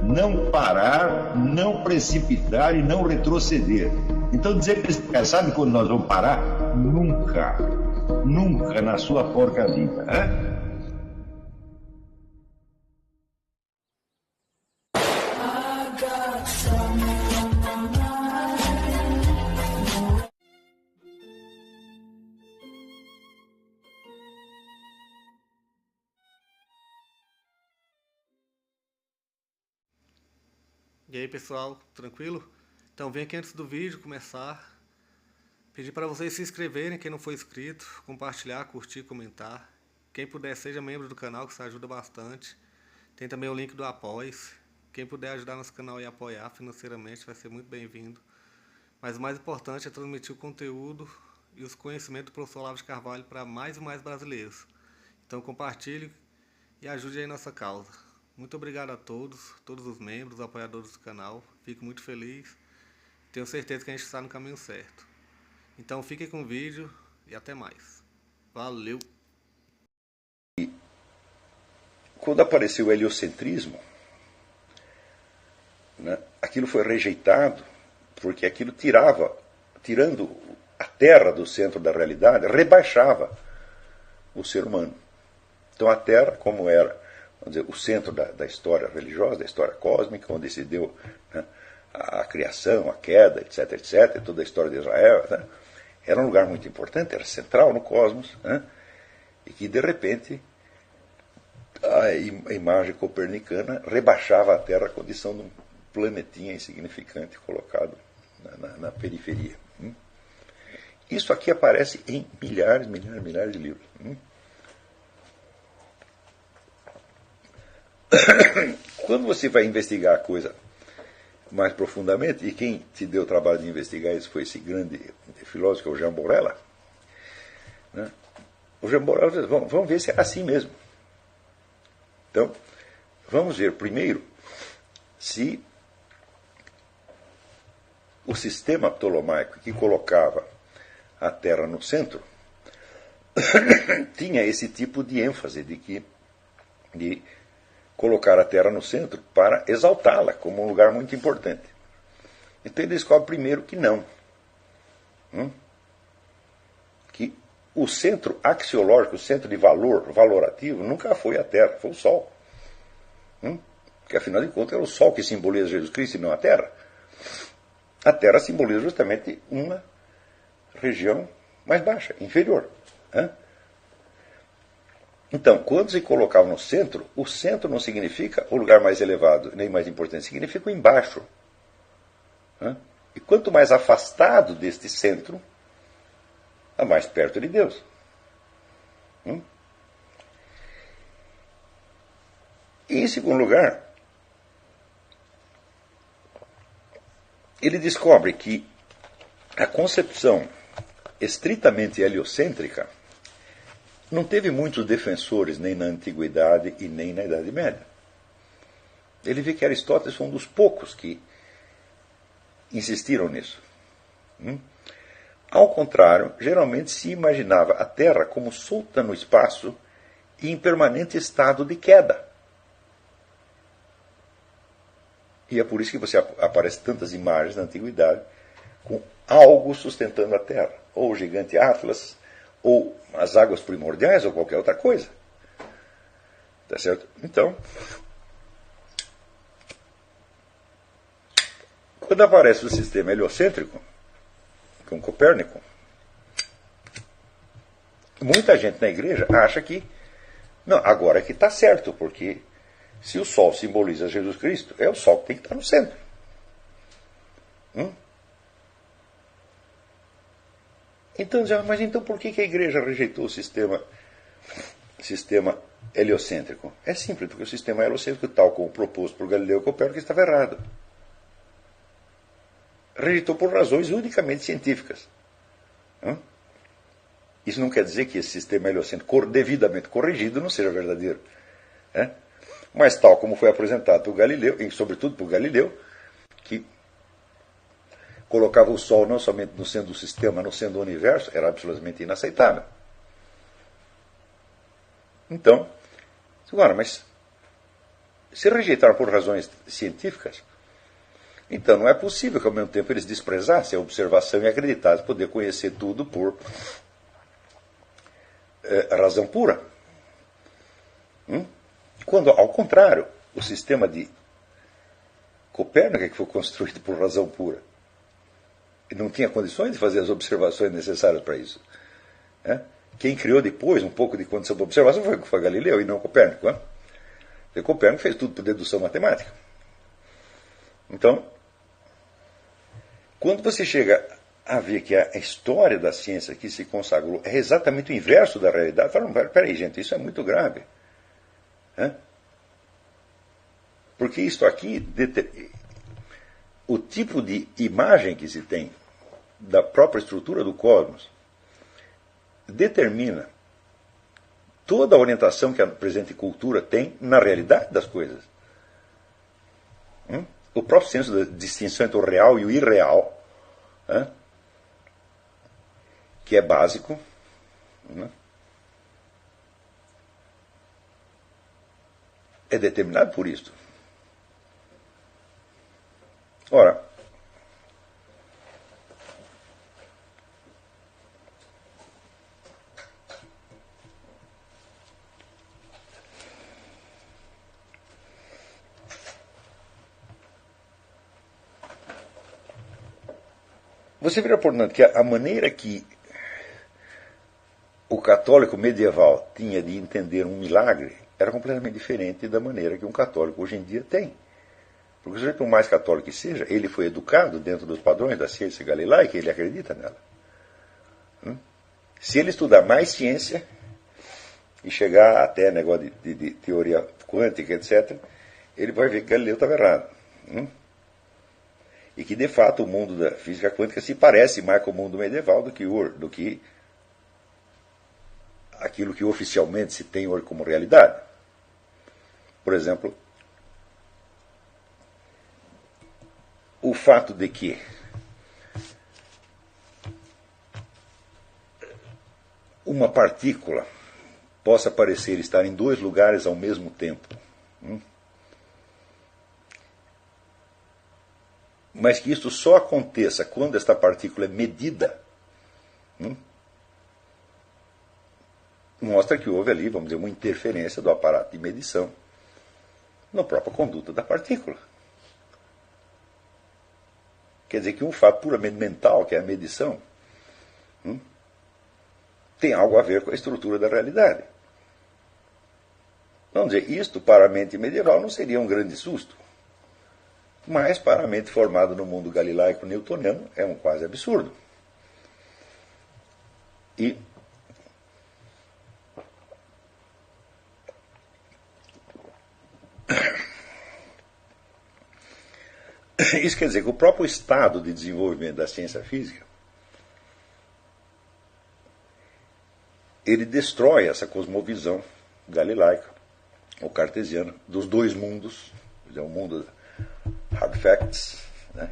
não parar, não precipitar e não retroceder. Então dizer para esse cara, sabe quando nós vamos parar? Nunca. Nunca na sua porca vida. Né? E aí pessoal, tranquilo? Então vem aqui antes do vídeo começar, pedir para vocês se inscreverem, quem não for inscrito, compartilhar, curtir, comentar. Quem puder seja membro do canal, que isso ajuda bastante. Tem também o link do Apoia-se. Quem puder ajudar nosso canal e apoiar financeiramente vai ser muito bem-vindo. Mas o mais importante é transmitir o conteúdo e os conhecimentos do professor Olavo de Carvalho para mais e mais brasileiros. Então compartilhe e ajude aí nossa causa. Muito obrigado a todos os membros, apoiadores do canal. Fico muito feliz. Tenho certeza que a gente está no caminho certo. Então fiquem com o vídeo e até mais. Valeu! Quando apareceu o heliocentrismo, né, aquilo foi rejeitado, porque aquilo tirando a Terra do centro da realidade, rebaixava o ser humano. Então a Terra, como era, vamos dizer, o centro da história religiosa, da história cósmica, onde se deu, né, a criação, a queda, etc., etc., toda a história de Israel, né, era um lugar muito importante, era central no cosmos, né, e que de repente a imagem copernicana rebaixava a Terra à condição de um planetinha insignificante colocado na periferia. Isso aqui aparece em milhares de livros. Quando você vai investigar a coisa mais profundamente, e quem te deu o trabalho de investigar isso foi esse grande filósofo, que é o Jean Borella, né? O Jean Borella diz, vamos ver se é assim mesmo. Então, vamos ver primeiro se o sistema ptolomaico que colocava a Terra no centro tinha esse tipo de ênfase de colocar a Terra no centro para exaltá-la como um lugar muito importante. Então ele descobre primeiro que não. Que o centro axiológico, o centro de valorativo, nunca foi a Terra, foi o Sol. Porque afinal de contas é o Sol que simboliza Jesus Cristo e não a Terra. A Terra simboliza justamente uma região mais baixa, inferior. Então, quando se colocava no centro, o centro não significa o lugar mais elevado, nem mais importante, significa o embaixo. E quanto mais afastado deste centro, a mais perto de Deus. E, em segundo lugar, ele descobre que a concepção estritamente heliocêntrica não teve muitos defensores nem na Antiguidade e nem na Idade Média. Ele vê que Aristóteles foi um dos poucos que insistiram nisso. Ao contrário, geralmente se imaginava a Terra como solta no espaço e em permanente estado de queda. E é por isso que você aparece tantas imagens na Antiguidade com algo sustentando a Terra. Ou o gigante Atlas, ou as águas primordiais, ou qualquer outra coisa. Tá certo? Então, quando aparece o sistema heliocêntrico, com Copérnico, muita gente na igreja acha que, não, agora é que está certo, porque se o Sol simboliza Jesus Cristo, é o Sol que tem que estar no centro. Então, mas então por que a igreja rejeitou o sistema heliocêntrico? É simples, porque o sistema heliocêntrico, tal como proposto por Galileu e Copérnico, estava errado. Rejeitou por razões unicamente científicas. Isso não quer dizer que esse sistema heliocêntrico devidamente corrigido não seja verdadeiro. Mas tal como foi apresentado por Galileu, e sobretudo por Galileu, que colocava o Sol não somente no centro do sistema, no centro do universo, era absolutamente inaceitável. Então, agora, mas se rejeitaram por razões científicas, então não é possível que ao mesmo tempo eles desprezassem a observação e acreditassem poder conhecer tudo por razão pura. Quando, ao contrário, o sistema de Copérnico é que foi construído por razão pura. E não tinha condições de fazer as observações necessárias para isso. Quem criou depois um pouco de condição para observação foi Galileu e não Copérnico. Porque Copérnico fez tudo por dedução matemática. Então, quando você chega a ver que a história da ciência que se consagrou é exatamente o inverso da realidade, fala, peraí, gente, isso é muito grave. Porque isso aqui, o tipo de imagem que se tem da própria estrutura do cosmos, determina toda a orientação que a presente cultura tem na realidade das coisas. O próprio senso da distinção entre o real e o irreal, que é básico, é determinado por isto. Ora, você vira, portanto, que a maneira que o católico medieval tinha de entender um milagre era completamente diferente da maneira que um católico hoje em dia tem. Porque o sujeito, por mais católico que seja, ele foi educado dentro dos padrões da ciência galilaica e ele acredita nela. Se ele estudar mais ciência e chegar até negócio de teoria quântica, etc., ele vai ver que Galileu estava errado. E que, de fato, o mundo da física quântica se parece mais com o mundo medieval do que aquilo que oficialmente se tem hoje como realidade. Por exemplo, o fato de que uma partícula possa parecer estar em dois lugares ao mesmo tempo, mas que isso só aconteça quando esta partícula é medida, mostra que houve ali, vamos dizer, uma interferência do aparato de medição na própria conduta da partícula. Quer dizer que um fato puramente mental, que é a medição, tem algo a ver com a estrutura da realidade. Vamos dizer, isto para a mente medieval não seria um grande susto, mas para a mente formada no mundo galilaico newtoniano é um quase absurdo. E isso quer dizer que o próprio estado de desenvolvimento da ciência física ele destrói essa cosmovisão galilaica ou cartesiana dos dois mundos, o mundo hard facts,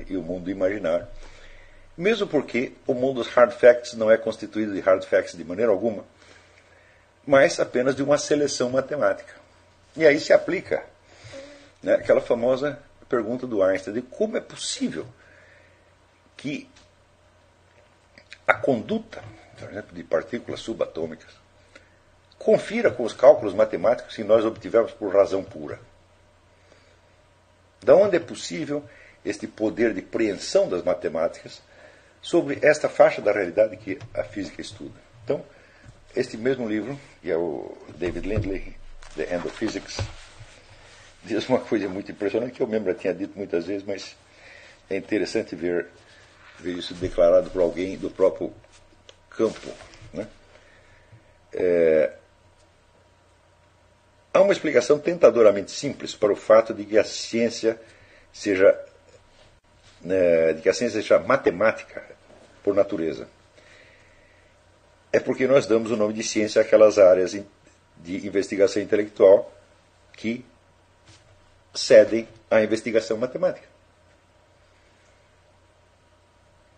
e o mundo imaginário. Mesmo porque o mundo dos hard facts não é constituído de hard facts de maneira alguma, mas apenas de uma seleção matemática. E aí se aplica aquela famosa pergunta do Einstein de como é possível que a conduta, por exemplo, de partículas subatômicas confira com os cálculos matemáticos que nós obtivemos por razão pura. Da onde é possível este poder de preensão das matemáticas sobre esta faixa da realidade que a física estuda? Então, este mesmo livro, que é o David Lindley, The End of Physics, diz uma coisa muito impressionante, que eu mesmo já tinha dito muitas vezes, mas é interessante ver isso declarado por alguém do próprio campo. Há uma explicação tentadoramente simples para o fato de que a ciência seja matemática por natureza. É porque nós damos o nome de ciência àquelas áreas de investigação intelectual que cedem à investigação matemática.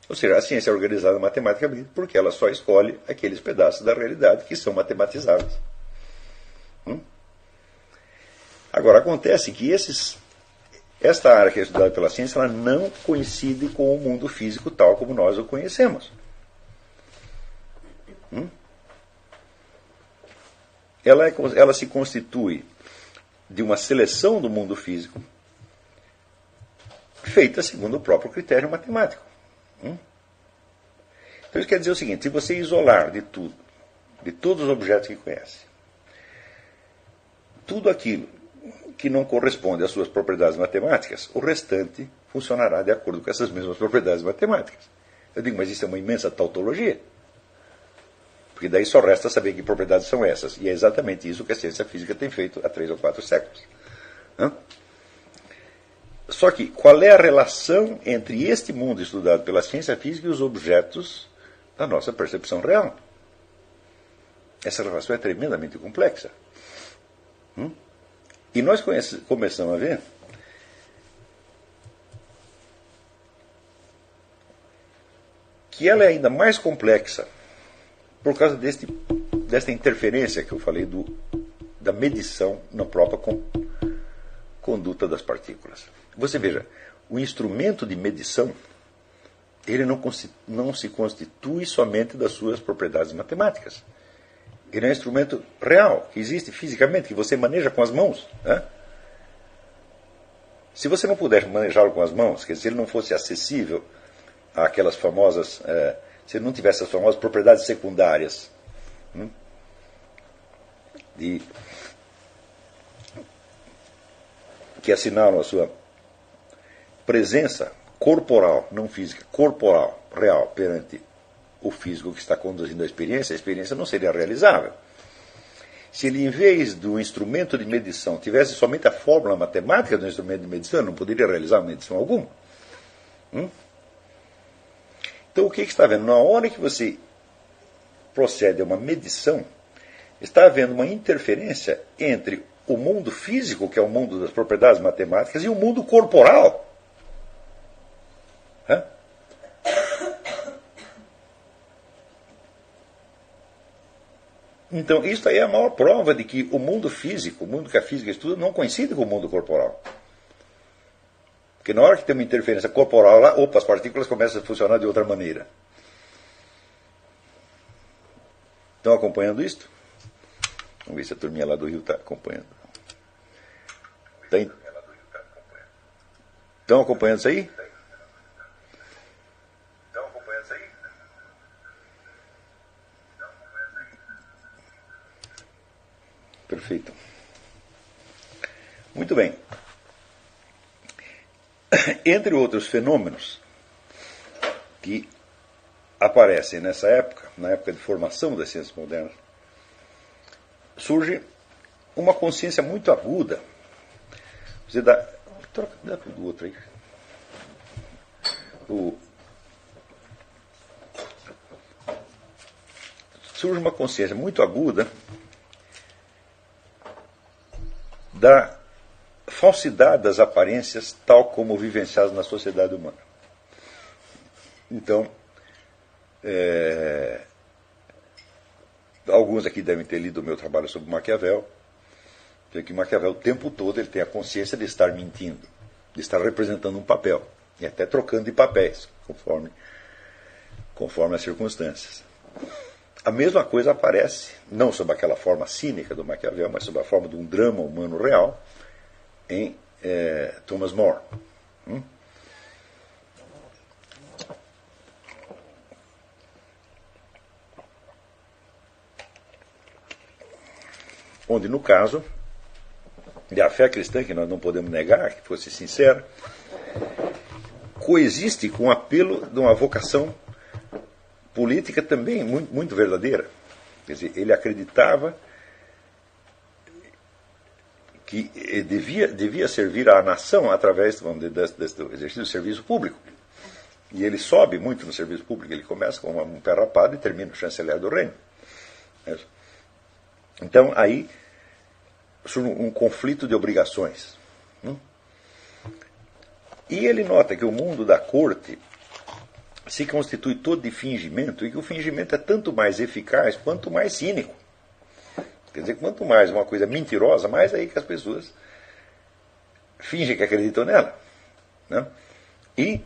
Ou seja, a ciência é organizada matematicamente porque ela só escolhe aqueles pedaços da realidade que são matematizáveis. Agora, acontece que esta área que é estudada pela ciência, ela não coincide com o mundo físico tal como nós o conhecemos. Ela se constitui de uma seleção do mundo físico feita segundo o próprio critério matemático. Então isso quer dizer o seguinte: se você isolar de tudo, de todos os objetos que conhece, tudo aquilo que não corresponde às suas propriedades matemáticas, o restante funcionará de acordo com essas mesmas propriedades matemáticas. Eu digo, mas isso é uma imensa tautologia. Porque daí só resta saber que propriedades são essas. E é exatamente isso que a ciência física tem feito há 3 ou 4 séculos. Só que, qual é a relação entre este mundo estudado pela ciência física e os objetos da nossa percepção real? Essa relação é tremendamente complexa. E nós começamos a ver que ela é ainda mais complexa por causa desta interferência que eu falei da medição na própria conduta das partículas. Você veja, o instrumento de medição, ele não se constitui somente das suas propriedades matemáticas. Ele é um instrumento real, que existe fisicamente, que você maneja com as mãos. Se você não puder manejá-lo com as mãos, quer dizer, se ele não fosse acessível àquelas famosas... se ele não tivesse as famosas propriedades secundárias que assinalam a sua presença corporal, não física, corporal, real, perante o físico que está conduzindo a experiência não seria realizável. Se ele, em vez do instrumento de medição, tivesse somente a fórmula matemática do instrumento de medição, não poderia realizar medição alguma. Então, o que está havendo? Na hora que você procede a uma medição, está havendo uma interferência entre o mundo físico, que é o mundo das propriedades matemáticas, e o mundo corporal. Então, isso aí é a maior prova de que o mundo físico, o mundo que a física estuda, não coincide com o mundo corporal. Porque na hora que tem uma interferência corporal lá, as partículas começam a funcionar de outra maneira. Estão acompanhando isto? Vamos ver se a turminha lá do Rio está acompanhando. Estão acompanhando isso aí? Perfeito. Muito bem. Entre outros fenômenos que aparecem nessa época, na época de formação das ciências modernas, surge uma consciência muito aguda. Você dá do outro aí. Surge uma consciência muito aguda da falsidade das aparências tal como vivenciadas na sociedade humana. Então, alguns aqui devem ter lido o meu trabalho sobre Maquiavel, que Maquiavel o tempo todo ele tem a consciência de estar mentindo, de estar representando um papel, e até trocando de papéis, conforme as circunstâncias. A mesma coisa aparece, não sob aquela forma cínica do Maquiavel, mas sob a forma de um drama humano real, em Thomas More. Onde, no caso, a fé cristã, que nós não podemos negar, que fosse sincera, coexiste com o apelo de uma vocação política também muito, muito verdadeira. Quer dizer, ele acreditava que devia servir à nação através do exercício do serviço público. E ele sobe muito no serviço público, ele começa como um pé rapado e termina o chanceler do reino. Então, aí surge um conflito de obrigações. E ele nota que o mundo da corte se constitui todo de fingimento, e que o fingimento é tanto mais eficaz quanto mais cínico. Quer dizer, quanto mais uma coisa mentirosa, mais aí que as pessoas fingem que acreditam nela. Né? E,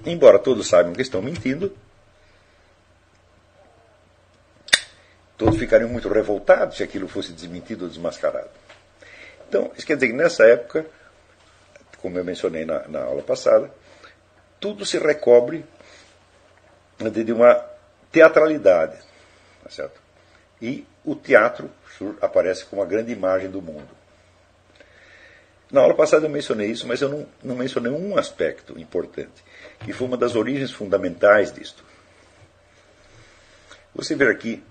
embora todos saibam que estão mentindo, todos ficariam muito revoltados se aquilo fosse desmentido ou desmascarado. Então, isso quer dizer que nessa época, como eu mencionei na aula passada, tudo se recobre de uma teatralidade. Tá certo? E o teatro aparece como a grande imagem do mundo. Na aula passada eu mencionei isso, mas eu não mencionei um aspecto importante, que foi uma das origens fundamentais disto. Você vê aqui,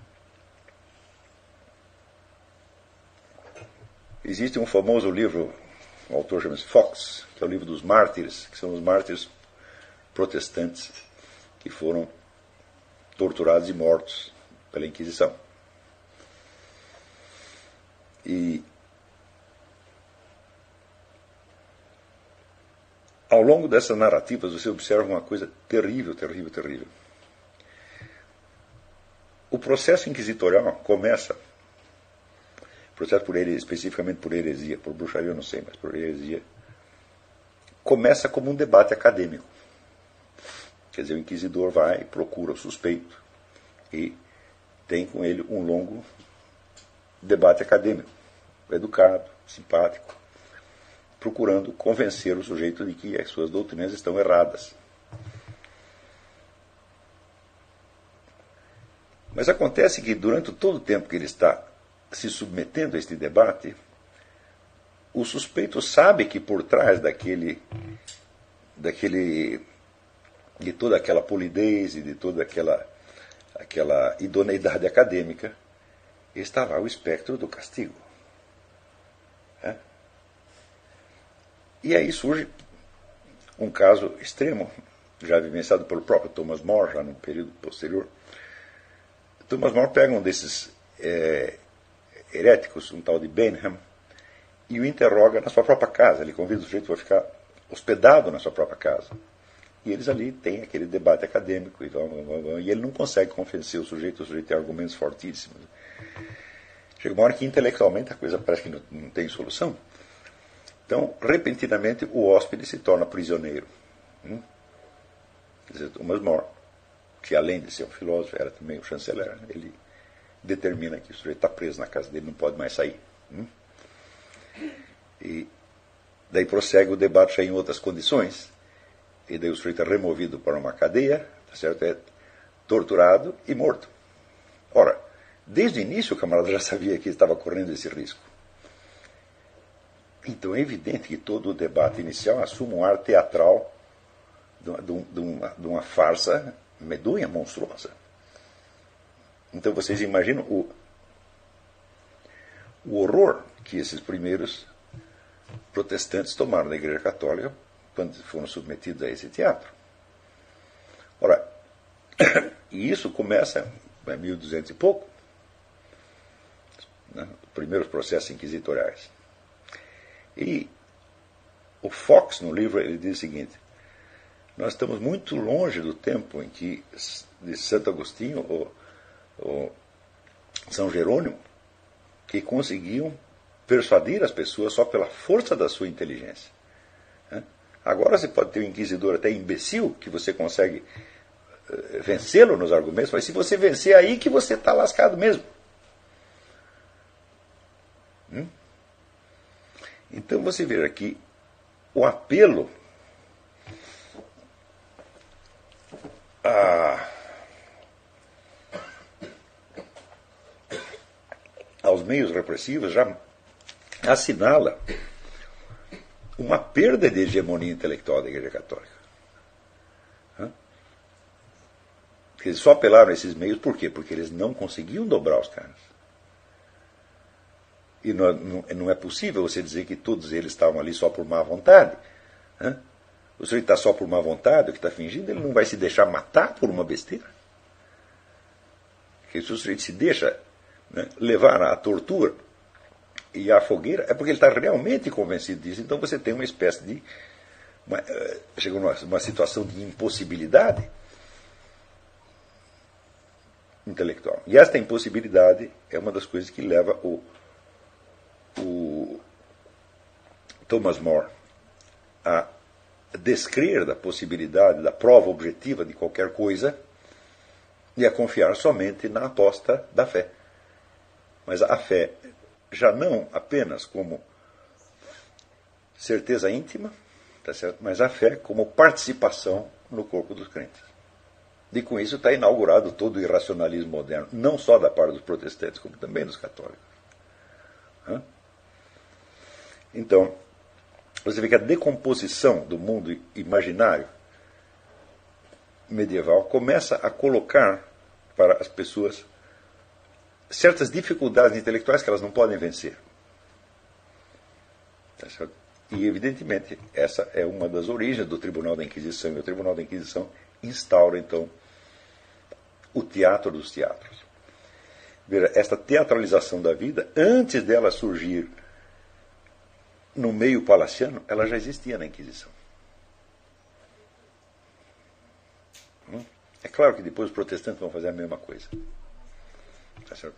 existe um famoso livro, o autor chama-se Fox, que é o livro dos mártires, que são os mártires protestantes que foram torturados e mortos pela Inquisição. E ao longo dessas narrativas você observa uma coisa terrível, terrível, terrível. O processo inquisitorial começa, processo especificamente por heresia, por bruxaria eu não sei, mas por heresia, começa como um debate acadêmico. Quer dizer, o inquisidor vai, procura o suspeito e tem com ele um longo debate acadêmico, educado, simpático, procurando convencer o sujeito de que as suas doutrinas estão erradas. Mas acontece que durante todo o tempo que ele está se submetendo a este debate, o suspeito sabe que por trás de toda aquela polidez e de toda aquela idoneidade acadêmica, está lá o espectro do castigo. É? E aí surge um caso extremo, já vivenciado pelo próprio Thomas More, já no período posterior. Thomas More pega um desses heréticos, um tal de Benham, e o interroga na sua própria casa. Ele convida o sujeito para ficar hospedado na sua própria casa. E eles ali têm aquele debate acadêmico, e ele não consegue convencer o sujeito tem argumentos fortíssimos. Chega uma hora que intelectualmente a coisa parece que não tem solução. Então, repentinamente, o hóspede se torna prisioneiro. Quer dizer, Thomas More, que além de ser um filósofo, era também o chanceler, ele determina que o sujeito está preso na casa dele, não pode mais sair. E daí prossegue o debate já em outras condições, e daí o sujeito é removido para uma cadeia, tá certo? É torturado e morto. Ora, desde o início o camarada já sabia que estava correndo esse risco. Então é evidente que todo o debate inicial assume um ar teatral de uma farsa medonha, monstruosa. Então vocês imaginam o horror que esses primeiros protestantes tomaram da Igreja Católica quando foram submetidos a esse teatro. Ora, e isso começa em 1200 e pouco, né, os primeiros processos inquisitoriais. E o Fox, no livro, ele diz o seguinte: nós estamos muito longe do tempo em que, de Santo Agostinho ou São Jerônimo, que conseguiam persuadir as pessoas só pela força da sua inteligência. Agora você pode ter um inquisidor até imbecil, que você consegue vencê-lo nos argumentos, mas se você vencer, aí que você está lascado mesmo. Então você vê aqui o apelo aos meios repressivos já assinala uma perda de hegemonia intelectual da Igreja Católica. Eles só apelaram a esses meios por quê? Porque eles não conseguiam dobrar os caras. E não é possível você dizer que todos eles estavam ali só por má vontade. O sujeito está só por má vontade, o que está fingindo, ele não vai se deixar matar por uma besteira. Porque se o sujeito se deixa levar à tortura e à fogueira, é porque ele está realmente convencido disso. Então você tem uma espécie de... chega numa situação de impossibilidade intelectual. E esta impossibilidade é uma das coisas que leva o Thomas More a descrer da possibilidade da prova objetiva de qualquer coisa e a confiar somente na aposta da fé. Mas a fé já não apenas como certeza íntima, tá certo? Mas a fé como participação no corpo dos crentes. E com isso está inaugurado todo o irracionalismo moderno, não só da parte dos protestantes, como também dos católicos. Então, você vê que a decomposição do mundo imaginário medieval começa a colocar para as pessoas certas dificuldades intelectuais que elas não podem vencer. Tá certo? E, evidentemente, essa é uma das origens do Tribunal da Inquisição. E o Tribunal da Inquisição instaura, então, o teatro dos teatros. Veja, esta teatralização da vida, antes dela surgir no meio palaciano, ela já existia na Inquisição. É claro que depois os protestantes vão fazer a mesma coisa. Tá certo?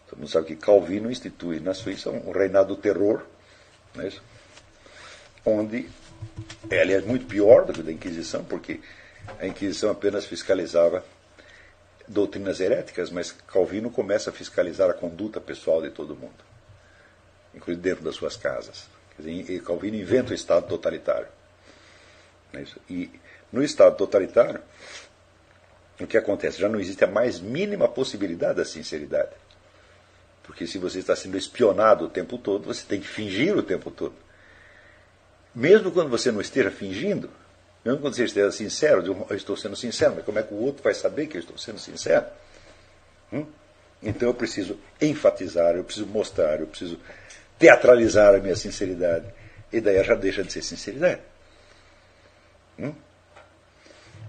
Todo mundo sabe que Calvino institui na Suíça um reinado do terror, não é isso? Onde é, aliás, muito pior do que a da Inquisição, porque a Inquisição apenas fiscalizava doutrinas heréticas, mas Calvino começa a fiscalizar a conduta pessoal de todo mundo, inclusive dentro das suas casas. Quer dizer, Calvino inventa o Estado totalitário. Não é isso? E no Estado totalitário, o que acontece? Já não existe a mais mínima possibilidade da sinceridade. Porque se você está sendo espionado o tempo todo, você tem que fingir o tempo todo. Mesmo quando você não esteja fingindo, mesmo quando você esteja sincero, eu estou sendo sincero, mas como é que o outro vai saber que eu estou sendo sincero? Então eu preciso enfatizar, eu preciso mostrar, eu preciso teatralizar a minha sinceridade. E daí já deixa de ser sinceridade.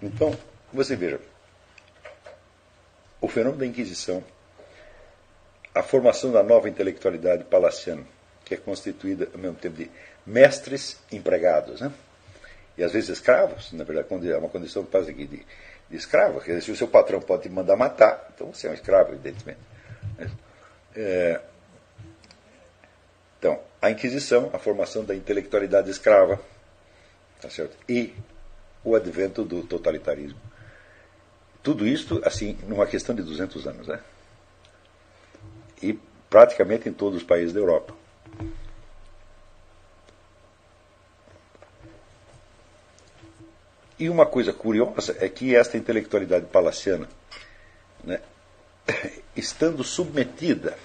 Então, você veja, o fenômeno da Inquisição, a formação da nova intelectualidade palaciana, que é constituída ao mesmo tempo de mestres empregados, né? E às vezes escravos, na verdade, é uma condição que faz aqui de escravo. Quer dizer, se o seu patrão pode te mandar matar, então você é um escravo, evidentemente. Então, a Inquisição, a formação da intelectualidade escrava, tá certo? E o advento do totalitarismo. Tudo isto, assim, numa questão de 200 anos, né? E praticamente em todos os países da Europa. E uma coisa curiosa é que esta intelectualidade palaciana, né, estando submetida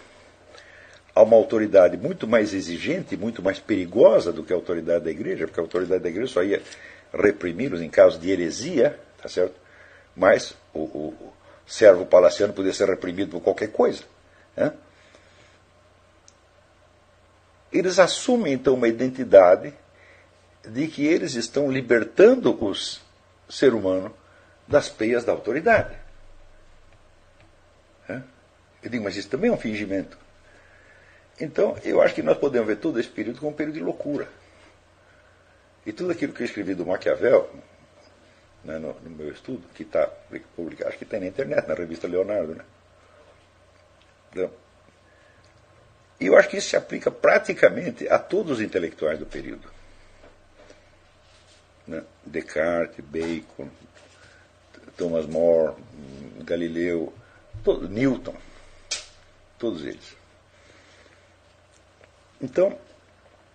a uma autoridade muito mais exigente, muito mais perigosa do que a autoridade da igreja, porque a autoridade da igreja só ia reprimi-los em caso de heresia, tá certo? Mas o servo palaciano podia ser reprimido por qualquer coisa. Né? Eles assumem então uma identidade de que eles estão libertando o ser humano das peias da autoridade. Eu digo, mas isso também é um fingimento. Então, eu acho que nós podemos ver todo esse período como um período de loucura. E tudo aquilo que eu escrevi do Maquiavel, né, no meu estudo, que está publicado, acho que tem na internet, na revista Leonardo, né? Então, e eu acho que isso se aplica praticamente a todos os intelectuais do período. Né? Descartes, Bacon, Thomas More, Galileu, Newton, todos eles. Então,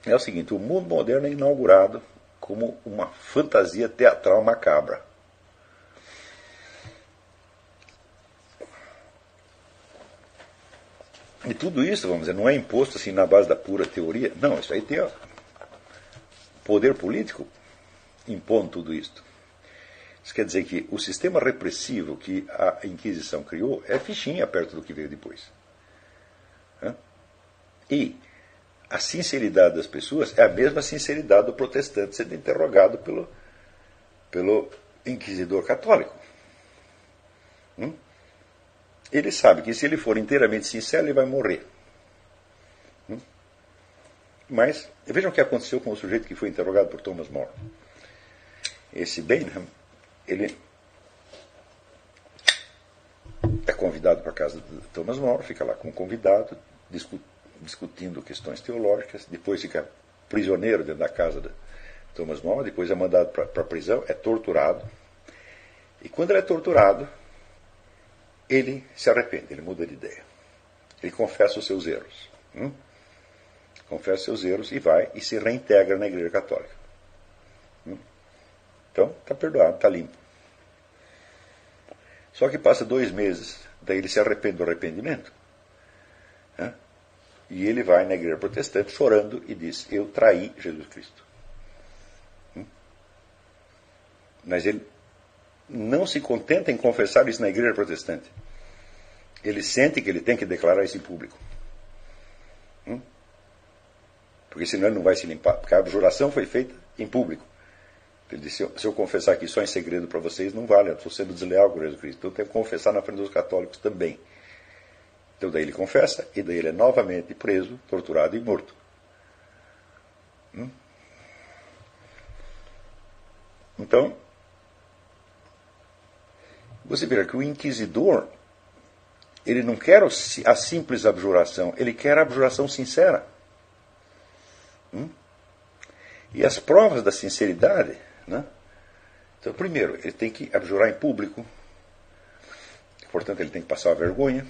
é o seguinte, o mundo moderno é inaugurado como uma fantasia teatral macabra. E tudo isso, vamos dizer, não é imposto assim na base da pura teoria. Não, isso aí tem o poder político impondo tudo isso. Isso quer dizer que o sistema repressivo que a Inquisição criou é fichinha perto do que veio depois. E a sinceridade das pessoas é a mesma sinceridade do protestante sendo interrogado pelo inquisidor católico. Ele sabe que se ele for inteiramente sincero, ele vai morrer. Mas, vejam o que aconteceu com o sujeito que foi interrogado por Thomas More. Esse Bainham, ele é convidado para a casa de Thomas More, fica lá como convidado, discutindo questões teológicas, depois fica prisioneiro dentro da casa de Thomas More, depois é mandado para a prisão, é torturado. E quando ele é torturado, ele se arrepende, ele muda de ideia. Ele confessa os seus erros. Confessa os seus erros e vai e se reintegra na Igreja Católica. Então, está perdoado, está limpo. Só que passa 2 meses, daí ele se arrepende do arrependimento. E ele vai na Igreja Protestante chorando e diz: eu traí Jesus Cristo. Mas ele não se contenta em confessar isso na Igreja Protestante. Ele sente que ele tem que declarar isso em público. Porque senão ele não vai se limpar. Porque a abjuração foi feita em público. Ele disse: se eu confessar aqui só em segredo para vocês, não vale, eu estou sendo desleal com Jesus Cristo. Então eu tenho que confessar na frente dos católicos também. Então daí ele confessa, e daí ele é novamente preso, torturado e morto. Então, você vê que o inquisidor, ele não quer a simples abjuração, ele quer a abjuração sincera. E as provas da sinceridade, Então, primeiro, ele tem que abjurar em público, portanto ele tem que passar a vergonha.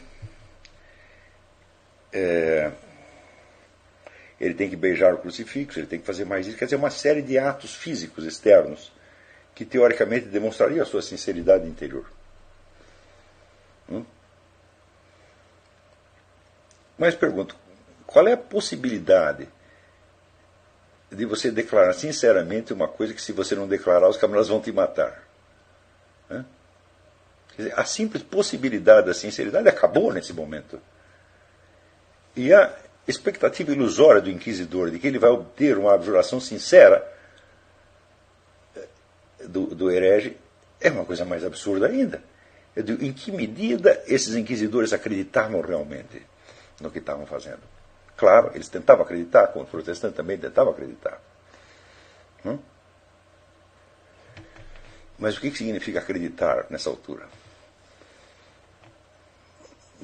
Ele tem que beijar o crucifixo, ele tem que fazer mais isso, quer dizer, uma série de atos físicos externos que teoricamente demonstrariam a sua sinceridade interior. Mas pergunto, qual é a possibilidade de você declarar sinceramente uma coisa que, se você não declarar, os camaradas vão te matar? Quer dizer, a simples possibilidade da sinceridade acabou nesse momento. E a expectativa ilusória do inquisidor de que ele vai obter uma abjuração sincera do herege é uma coisa mais absurda ainda. Em que medida esses inquisidores acreditavam realmente no que estavam fazendo? Claro, eles tentavam acreditar, como os protestantes também tentavam acreditar. Mas o que significa acreditar nessa altura?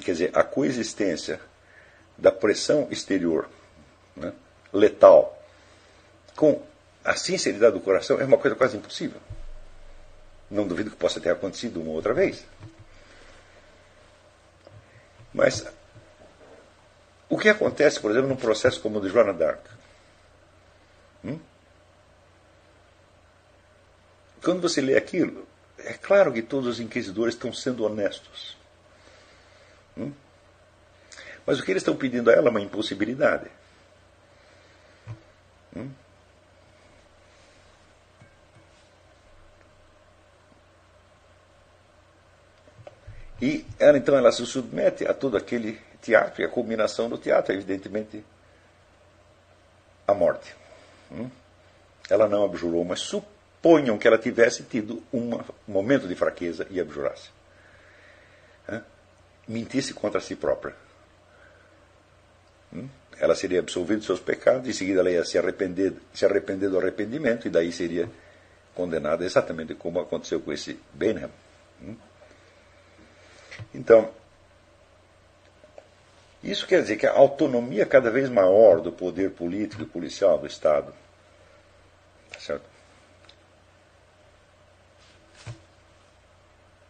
Quer dizer, a coexistência da pressão exterior, letal, com a sinceridade do coração é uma coisa quase impossível. Não duvido que possa ter acontecido uma outra vez. Mas o que acontece, por exemplo, num processo como o de Joana d'Arc? Quando você lê aquilo, é claro que todos os inquisidores estão sendo honestos. Mas o que eles estão pedindo a ela é uma impossibilidade. E ela, então, ela se submete a todo aquele teatro, e a culminação do teatro é, evidentemente, a morte. Ela não abjurou, mas suponham que ela tivesse tido um momento de fraqueza e abjurasse. Mentisse contra si própria. Ela seria absolvida dos seus pecados, em seguida ela ia se arrepender do arrependimento, e daí seria condenada, exatamente como aconteceu com esse Benham. Então, isso quer dizer que a autonomia cada vez maior do poder político e policial do Estado, tá certo?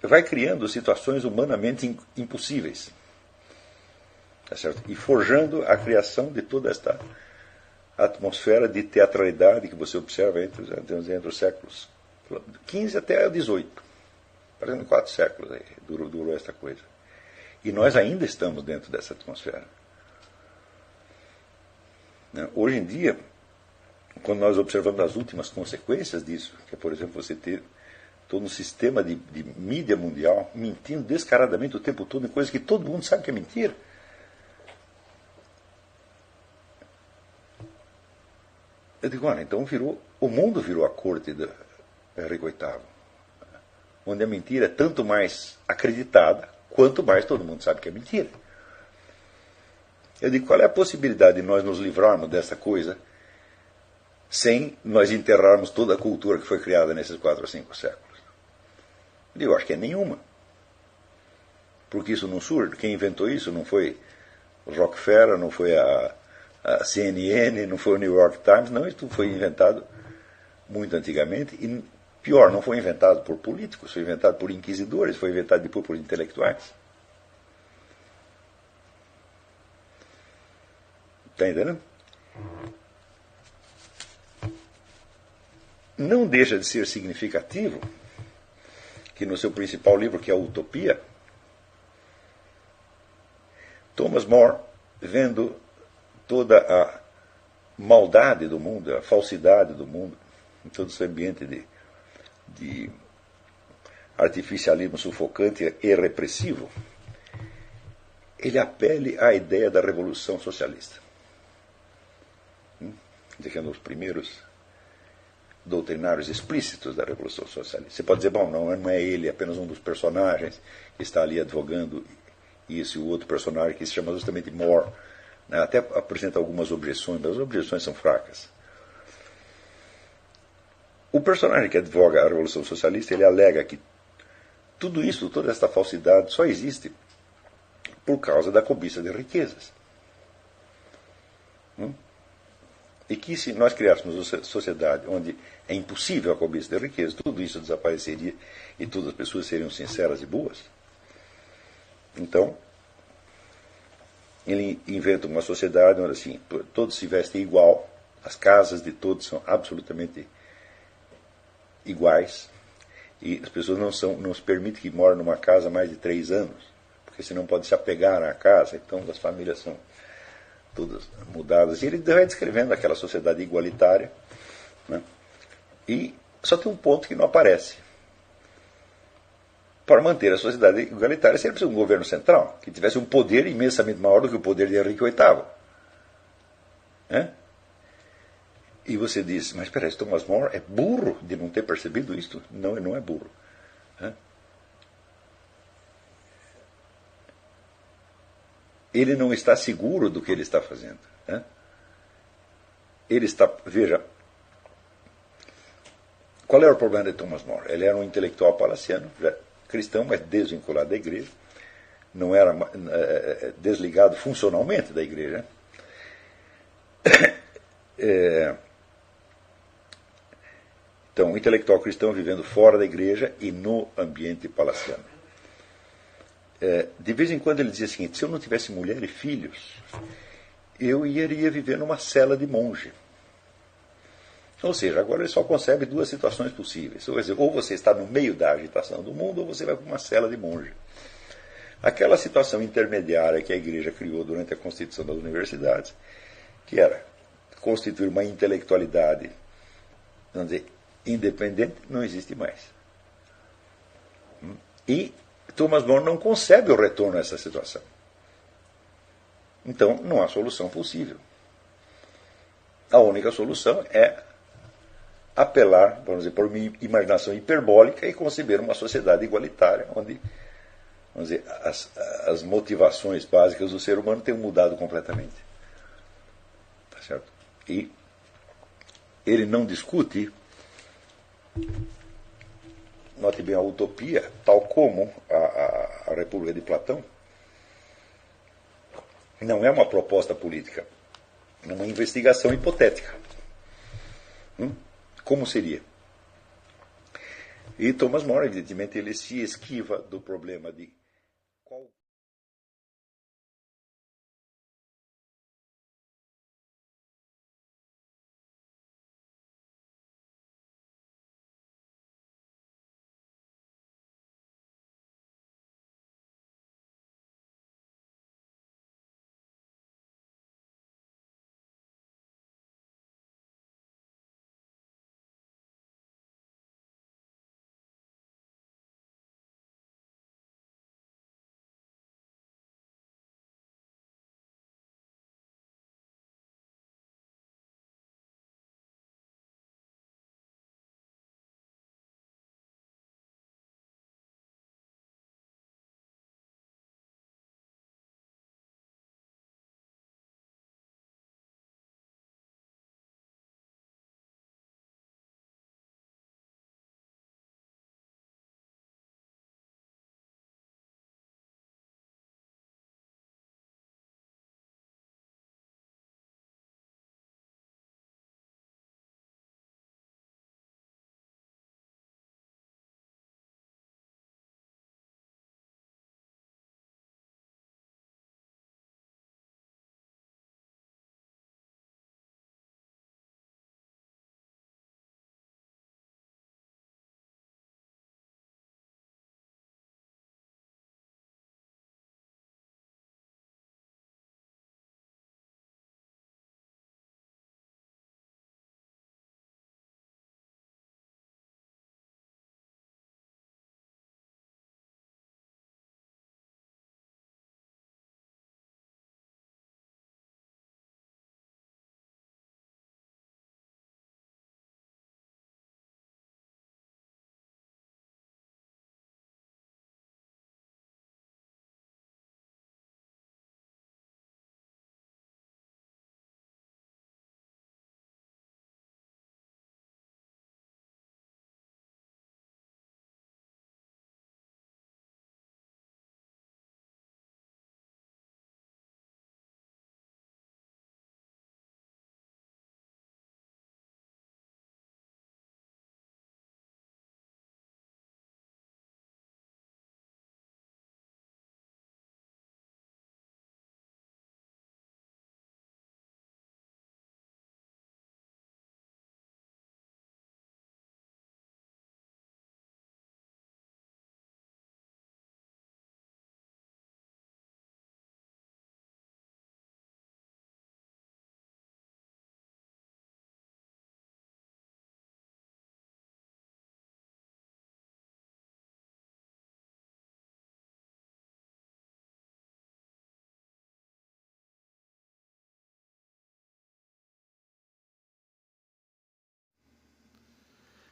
Vai criando situações humanamente impossíveis. Tá certo? E forjando a criação de toda esta atmosfera de teatralidade que você observa entre os séculos XV até o XVIII. Fazendo 4 séculos aí, durou esta coisa. E nós ainda estamos dentro dessa atmosfera. Hoje em dia, quando nós observamos as últimas consequências disso, que é, por exemplo, você ter todo um sistema de mídia mundial mentindo descaradamente o tempo todo em coisas que todo mundo sabe que é mentira. Eu digo, olha, então o mundo virou a corte do Henrique VIII, onde a mentira é tanto mais acreditada, quanto mais todo mundo sabe que é mentira. Eu digo, qual é a possibilidade de nós nos livrarmos dessa coisa sem nós enterrarmos toda a cultura que foi criada nesses 4 ou 5 séculos? Eu digo, acho que é nenhuma. Porque isso não surge. Quem inventou isso não foi Rockefeller, não foi a CNN, não foi o New York Times, não, isso foi inventado muito antigamente e, pior, não foi inventado por políticos, foi inventado por inquisidores, foi inventado depois por intelectuais. Está entendendo? Não deixa de ser significativo que no seu principal livro, que é a Utopia, Thomas More, vendo toda a maldade do mundo, a falsidade do mundo, em todo esse ambiente de artificialismo sufocante e repressivo, ele apele à ideia da revolução socialista. Que é um dos primeiros doutrinários explícitos da Revolução Socialista. Você pode dizer, bom, não é ele, é apenas um dos personagens que está ali advogando isso, e o outro personagem que se chama justamente More. Até apresenta algumas objeções, mas as objeções são fracas. O personagem que advoga a Revolução Socialista, ele alega que tudo isso, toda esta falsidade, só existe por causa da cobiça de riquezas. E que se nós criássemos uma sociedade onde é impossível a cobiça de riqueza, tudo isso desapareceria e todas as pessoas seriam sinceras e boas. Então, ele inventa uma sociedade onde assim, todos se vestem igual, as casas de todos são absolutamente iguais, e as pessoas não se permitem que morem numa casa mais de 3 anos, porque senão pode se apegar à casa, então as famílias são todas mudadas. E ele vai descrevendo aquela sociedade igualitária, né? E só tem um ponto que não aparece. Para manter a sociedade igualitária, seria preciso um governo central, que tivesse um poder imensamente maior do que o poder de Henrique VIII. Né? E você diz, mas espera aí, Thomas More é burro de não ter percebido isto? Não, ele não é burro. Né? Ele não está seguro do que ele está fazendo. Né? Ele está, veja, qual era o problema de Thomas More? Ele era um intelectual palaciano, cristão, mas desvinculado da igreja, não era desligado funcionalmente da igreja. Então, um intelectual cristão vivendo fora da igreja e no ambiente palaciano. De vez em quando ele dizia o seguinte, se eu não tivesse mulher e filhos, eu iria viver numa cela de monge. Ou seja, agora ele só concebe 2 situações possíveis. Ou você está no meio da agitação do mundo, ou você vai para uma cela de monge. Aquela situação intermediária que a igreja criou durante a constituição das universidades, que era constituir uma intelectualidade, vamos dizer, independente, não existe mais. E Thomas More não concebe o retorno a essa situação. Então, não há solução possível. A única solução é apelar, vamos dizer, por uma imaginação hiperbólica e conceber uma sociedade igualitária, onde, vamos dizer, as motivações básicas do ser humano tenham mudado completamente. Tá certo? E ele não discute, note bem, a utopia, tal como a República de Platão, não é uma proposta política, é uma investigação hipotética. Como seria? E Thomas More, evidentemente, ele se esquiva do problema de qual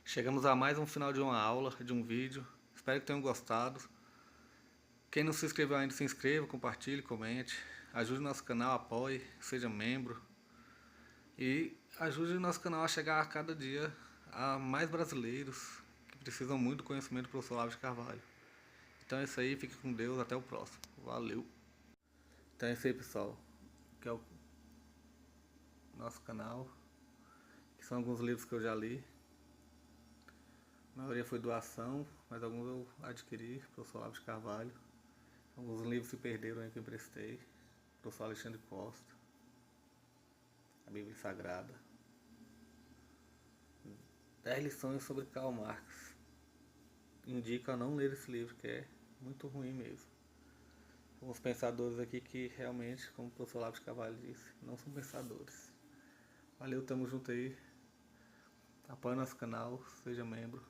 Chegamos a mais um final de uma aula, de um vídeo. Espero que tenham gostado. Quem não se inscreveu ainda, se inscreva, compartilhe, comente. Ajude o nosso canal, apoie, seja membro. E ajude o nosso canal a chegar a cada dia a mais brasileiros que precisam muito do conhecimento do professor Olavo de Carvalho. Então é isso aí, fique com Deus, até o próximo. Valeu! Então é isso aí, pessoal, que é o nosso canal, que são alguns livros que eu já li. A maioria foi doação, mas alguns eu adquiri, professor Olavo de Carvalho. Alguns livros se perderam aí que eu emprestei, professor Alexandre Costa, a Bíblia Sagrada. 10 lições sobre Karl Marx. Indico a não ler esse livro, que é muito ruim mesmo. Alguns pensadores aqui que realmente, como o professor Olavo de Carvalho disse, não são pensadores. Valeu, tamo junto aí. Apoie nosso canal, seja membro.